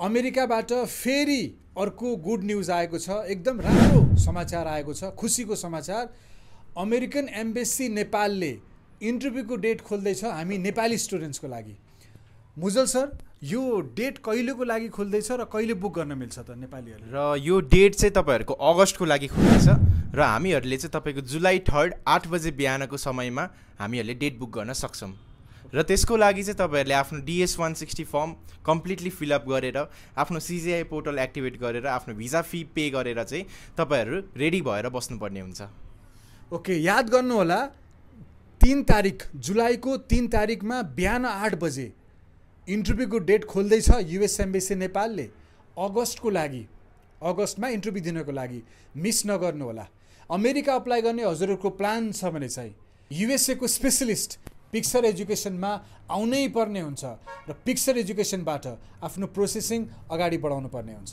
अमेरिकाबाट फेरि अर्को गुड न्यूज आएको छ, एकदम राम्रो समाचार आएको छ, खुसीको समाचार। अमेरिकन एम्बेसी नेपालले इन्टरभ्यूको डेट खोल्दैछ हामी नेपाली स्टुडेन्ट्सको लागि। मुजल सर, यो डेट कहिलेको लागि खोल्दैछ र कहिले बुक गर्न मिल्छ त नेपालीहरूले? र यो डेट चाहिँ तपाईँहरूको अगस्तको लागि खोल्दैछ र हामीहरूले चाहिँ तपाईँको जुलाई 3 8 बजे बिहानको समयमा हामीहरूले डेट बुक गर्न सक्छौँ। र त्यसको लागि चाहिँ तपाईँहरूले आफ्नो DS-160 फर्म कम्प्लिटली फिलअप गरेर आफ्नो CGI पोर्टल एक्टिभेट गरेर आफ्नो भिजा फी पे गरेर चाहिँ तपाईँहरू रेडी भएर बस्नुपर्ने हुन्छ। ओके, याद गर्नु होला 3 तारिक, जुलाईको 3 तारिकमा बिहान 8 बजे इन्टरभ्यूको डेट खोल्दैछ US एम्बेसी नेपालले अगस्तको लागि, अगस्तमा इन्टरभ्यू दिनको लागि। मिस नगर्नु होला। अमेरिका अप्लाई गर्ने हजुरहरूको प्लान छ भने चाहिँ USA को स्पेशलिस्ट पिक्चर एजुकेसनमा आउनै पर्ने हुन्छ र पिक्चर एजुकेसनबाट आफ्नो प्रोसेसिङ अगाडि बढाउनु पर्ने हुन्छ।